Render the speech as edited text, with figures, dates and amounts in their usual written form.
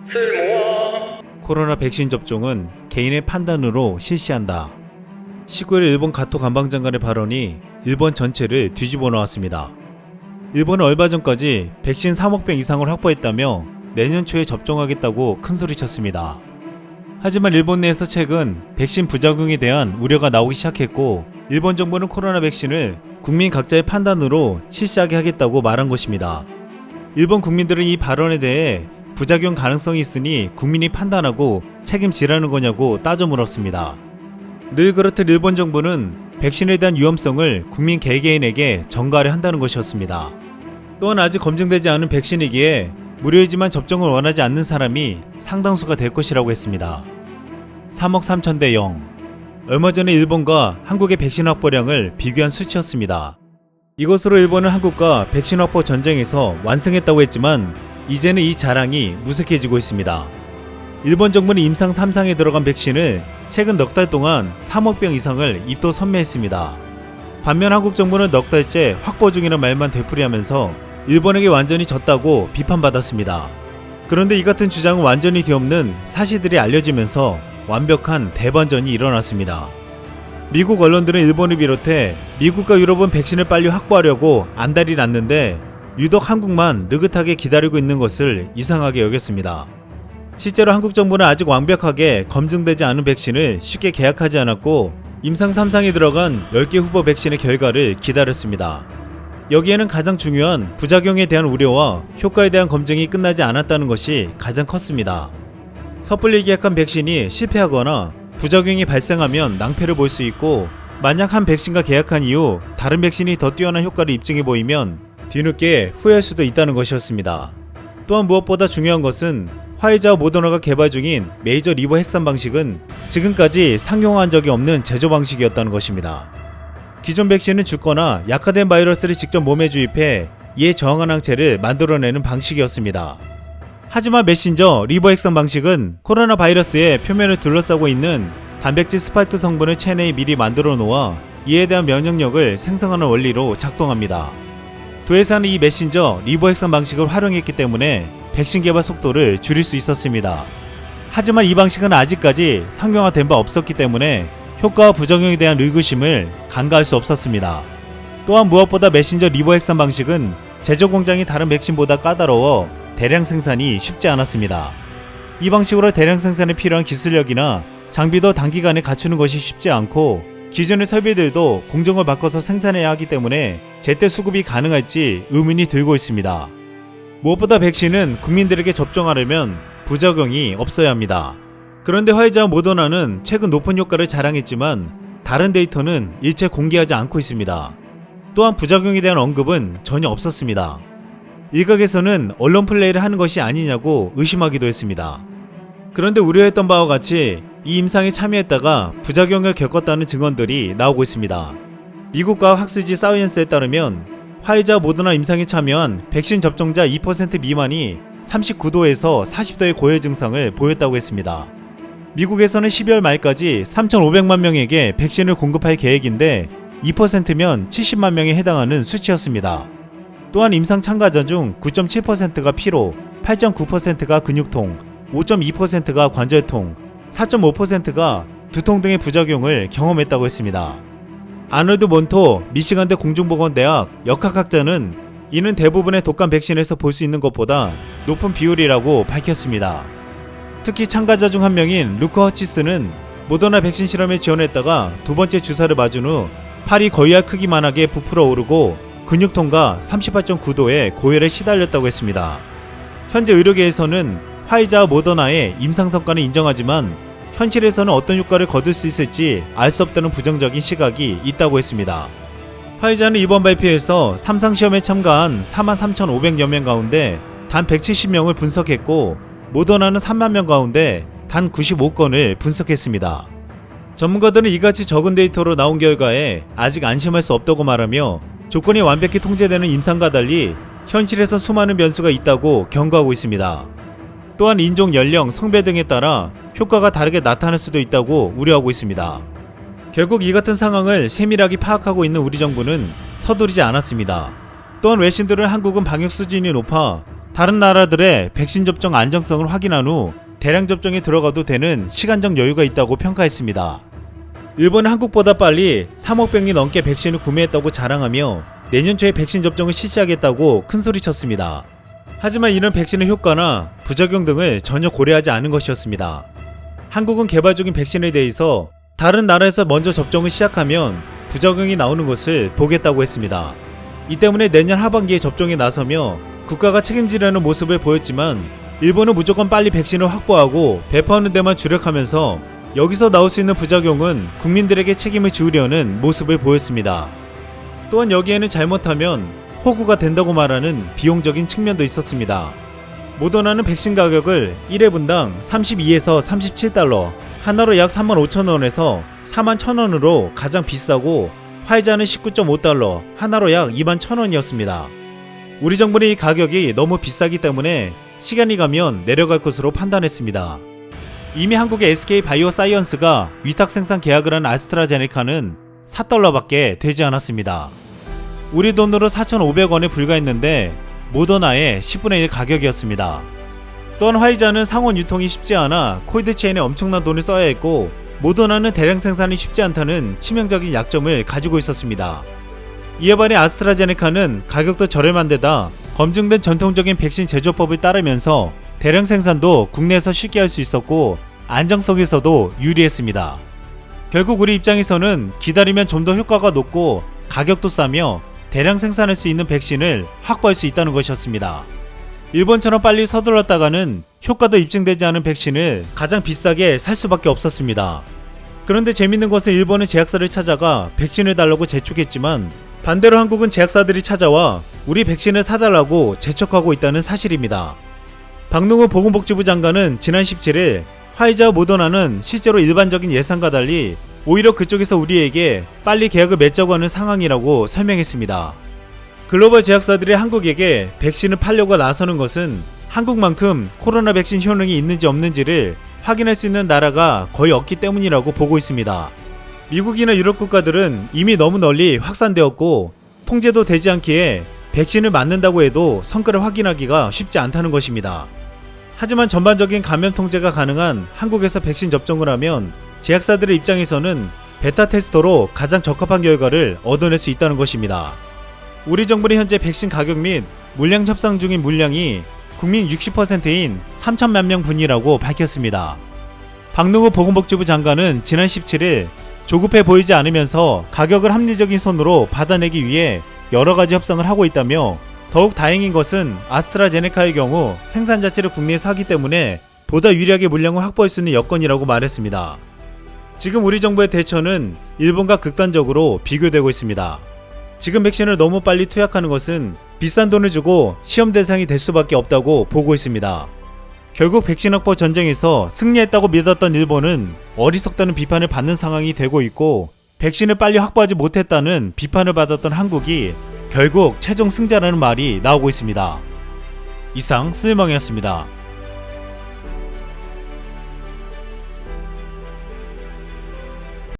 쓸모와 코로나 백신 접종은 개인의 판단으로 실시한다. 19일 일본 가토 관방장관의 발언이 일본 전체를 뒤집어 놓았습니다. 일본은 얼마 전까지 백신 3억 병 이상을 확보했다며 내년 초에 접종하겠다고 큰소리쳤습니다. 하지만 일본 내에서 최근 백신 부작용에 대한 우려가 나오기 시작했고, 일본 정부는 코로나 백신을 국민 각자의 판단으로 실시하게 하겠다고 말한 것입니다. 일본 국민들은 이 발언에 대해 부작용 가능성이 있으니 국민이 판단하고 책임지라는 거냐고 따져 물었습니다. 늘 그렇듯 일본 정부는 백신에 대한 위험성을 국민 개개인에게 전가하려 한다는 것이었습니다. 또한 아직 검증되지 않은 백신이기에 무료이지만 접종을 원하지 않는 사람이 상당수가 될 것이라고 했습니다. 3억 3천 대 0. 얼마 전에 일본과 한국의 백신 확보량을 비교한 수치였습니다. 이것으로 일본은 한국과 백신 확보 전쟁에서 완승했다고 했지만 이제는 이 자랑이 무색해지고 있습니다. 일본 정부는 임상 3상에 들어간 백신을 최근 넉 달 동안 3억 병 이상을 입도 선매했습니다. 반면 한국 정부는 넉 달째 확보 중이라는 말만 되풀이하면서 일본에게 완전히 졌다고 비판받았습니다. 그런데 이 같은 주장은 완전히 뒤엎는 사실들이 알려지면서 완벽한 대반전이 일어났습니다. 미국 언론들은 일본을 비롯해 미국과 유럽은 백신을 빨리 확보하려고 안달이 났는데 유독 한국만 느긋하게 기다리고 있는 것을 이상하게 여겼습니다. 실제로 한국 정부는 아직 완벽하게 검증되지 않은 백신을 쉽게 계약하지 않았고 임상 3상에 들어간 10개 후보 백신의 결과를 기다렸습니다. 여기에는 가장 중요한 부작용에 대한 우려와 효과에 대한 검증이 끝나지 않았다는 것이 가장 컸습니다. 섣불리 계약한 백신이 실패하거나 부작용이 발생하면 낭패를 볼 수 있고, 만약 한 백신과 계약한 이후 다른 백신이 더 뛰어난 효과를 입증해 보이면 뒤늦게 후회할 수도 있다는 것이었습니다. 또한 무엇보다 중요한 것은 화이자와 모더나가 개발 중인 메이저 리버 핵산 방식은 지금까지 상용화한 적이 없는 제조 방식이었다는 것입니다. 기존 백신은 죽거나 약화된 바이러스를 직접 몸에 주입해 이에 저항한 항체를 만들어내는 방식이었습니다. 하지만 메신저 리버 핵산 방식은 코로나 바이러스의 표면을 둘러싸고 있는 단백질 스파이크 성분을 체내에 미리 만들어 놓아 이에 대한 면역력을 생성하는 원리로 작동합니다. 두 회사는 이 메신저 리버 핵산 방식을 활용했기 때문에 백신 개발 속도를 줄일 수 있었습니다. 하지만 이 방식은 아직까지 상용화된 바 없었기 때문에 효과와 부작용에 대한 의구심을 간과할 수 없었습니다. 또한 무엇보다 메신저 리버 핵산 방식은 제조 공장이 다른 백신보다 까다로워 대량 생산이 쉽지 않았습니다. 이 방식으로 대량 생산에 필요한 기술력이나 장비도 단기간에 갖추는 것이 쉽지 않고, 기존의 설비들도 공정을 바꿔서 생산해야 하기 때문에 제때 수급이 가능할지 의문이 들고 있습니다. 무엇보다 백신은 국민들에게 접종하려면 부작용이 없어야 합니다. 그런데 화이자와 모더나는 최근 높은 효과를 자랑했지만 다른 데이터는 일체 공개하지 않고 있습니다. 또한 부작용에 대한 언급은 전혀 없었습니다. 일각에서는 언론 플레이를 하는 것이 아니냐고 의심하기도 했습니다. 그런데 우려했던 바와 같이 이 임상에 참여했다가 부작용을 겪었다는 증언들이 나오고 있습니다. 미국 과학 학술지 사이언스에 따르면 화이자 모더나 임상에 참여한 백신 접종자 2% 미만이 39도에서 40도의 고열 증상을 보였다고 했습니다. 미국에서는 12월 말까지 3,500만 명에게 백신을 공급할 계획인데 2%면 70만 명에 해당하는 수치였습니다. 또한 임상 참가자 중 9.7%가 피로, 8.9%가 근육통, 5.2%가 관절통, 4.5%가 두통 등의 부작용을 경험했다고 했습니다. 아놀드 몬토 미시간대 공중보건대학 역학학자는 이는 대부분의 독감 백신에서 볼 수 있는 것보다 높은 비율이라고 밝혔습니다. 특히 참가자 중 한 명인 루크 허치스는 모더나 백신 실험에 지원했다가 두 번째 주사를 맞은 후 팔이 거의와 크기만하게 부풀어 오르고 근육통과 38.9도의 고열에 시달렸다고 했습니다. 현재 의료계에서는 화이자와 모더나의 임상 성과는 인정하지만 현실에서는 어떤 효과를 거둘 수 있을지 알 수 없다는 부정적인 시각이 있다고 했습니다. 화이자는 이번 발표에서 3상 시험에 참가한 43,500여 명 가운데 단 170명을 분석했고, 모더나는 3만 명 가운데 단 95건을 분석했습니다. 전문가들은 이같이 적은 데이터로 나온 결과에 아직 안심할 수 없다고 말하며 조건이 완벽히 통제되는 임상과 달리 현실에선 수많은 변수가 있다고 경고하고 있습니다. 또한 인종, 연령, 성별 등에 따라 효과가 다르게 나타날 수도 있다고 우려하고 있습니다. 결국 이 같은 상황을 세밀하게 파악하고 있는 우리 정부는 서두르지 않았습니다. 또한 외신들은 한국은 방역 수준이 높아 다른 나라들의 백신 접종 안정성을 확인한 후 대량 접종에 들어가도 되는 시간적 여유가 있다고 평가했습니다. 일본은 한국보다 빨리 3억 병이 넘게 백신을 구매했다고 자랑하며 내년 초에 백신 접종을 실시하겠다고 큰소리쳤습니다. 하지만 이런 백신의 효과나 부작용 등을 전혀 고려하지 않은 것이었습니다. 한국은 개발 중인 백신에 대해서 다른 나라에서 먼저 접종을 시작하면 부작용이 나오는 것을 보겠다고 했습니다. 이 때문에 내년 하반기에 접종에 나서며 국가가 책임지려는 모습을 보였지만 일본은 무조건 빨리 백신을 확보하고 배포하는 데만 주력하면서 여기서 나올 수 있는 부작용은 국민들에게 책임을 지우려는 모습을 보였습니다. 또한 여기에는 잘못하면 호구가 된다고 말하는 비용적인 측면도 있었습니다. 모더나는 백신 가격을 1회분당 32에서 37달러, 하나로 약 35,000원에서 41,000원으로 가장 비싸고 화이자는 19.5달러, 하나로 약 21,000원이었습니다. 우리 정부는 이 가격이 너무 비싸기 때문에 시간이 가면 내려갈 것으로 판단했습니다. 이미 한국의 SK바이오사이언스가 위탁 생산 계약을 한 아스트라제네카는 4달러밖에 되지 않았습니다. 우리 돈으로 4,500원에 불과했는데 모더나의 10분의 1 가격이었습니다. 또한 화이자는 상온 유통이 쉽지 않아 콜드체인에 엄청난 돈을 써야 했고 모더나는 대량 생산이 쉽지 않다는 치명적인 약점을 가지고 있었습니다. 이에 반해 아스트라제네카는 가격도 저렴한 데다 검증된 전통적인 백신 제조법을 따르면서 대량 생산도 국내에서 쉽게 할 수 있었고 안정성에서도 유리했습니다. 결국 우리 입장에서는 기다리면 좀 더 효과가 높고 가격도 싸며 대량 생산할 수 있는 백신을 확보할 수 있다는 것이었습니다. 일본처럼 빨리 서둘렀다가는 효과도 입증되지 않은 백신을 가장 비싸게 살 수밖에 없었습니다. 그런데 재밌는 것은 일본은 제약사를 찾아가 백신을 달라고 재촉했지만 반대로 한국은 제약사들이 찾아와 우리 백신을 사달라고 재촉하고 있다는 사실입니다. 박능호 보건복지부 장관은 지난 17일 화이자와 모더나는 실제로 일반적인 예상과 달리 오히려 그쪽에서 우리에게 빨리 계약을 맺자고 하는 상황이라고 설명했습니다. 글로벌 제약사들이 한국에게 백신을 팔려고 나서는 것은 한국만큼 코로나 백신 효능이 있는지 없는지를 확인할 수 있는 나라가 거의 없기 때문이라고 보고 있습니다. 미국이나 유럽 국가들은 이미 너무 널리 확산되었고 통제도 되지 않기에 백신을 맞는다고 해도 성과를 확인하기가 쉽지 않다는 것입니다. 하지만 전반적인 감염 통제가 가능한 한국에서 백신 접종을 하면 제약사들의 입장에서는 베타 테스터로 가장 적합한 결과를 얻어낼 수 있다는 것입니다. 우리 정부는 현재 백신 가격 및 물량 협상 중인 물량이 국민 60%인 3천만 명 분이라고 밝혔습니다. 박능호 보건복지부 장관은 지난 17일 조급해 보이지 않으면서 가격을 합리적인 선으로 받아내기 위해 여러가지 협상을 하고 있다며 더욱 다행인 것은 아스트라제네카의 경우 생산 자체를 국내에서 하기 때문에 보다 유리하게 물량을 확보할 수 있는 여건이라고 말했습니다. 지금 우리 정부의 대처는 일본과 극단적으로 비교되고 있습니다. 지금 백신을 너무 빨리 투약하는 것은 비싼 돈을 주고 시험 대상이 될 수밖에 없다고 보고 있습니다. 결국 백신 확보 전쟁에서 승리했다고 믿었던 일본은 어리석다는 비판을 받는 상황이 되고 있고 백신을 빨리 확보하지 못했다는 비판을 받았던 한국이 결국 최종 승자라는 말이 나오고 있습니다. 이상 쓸멍이었습니다.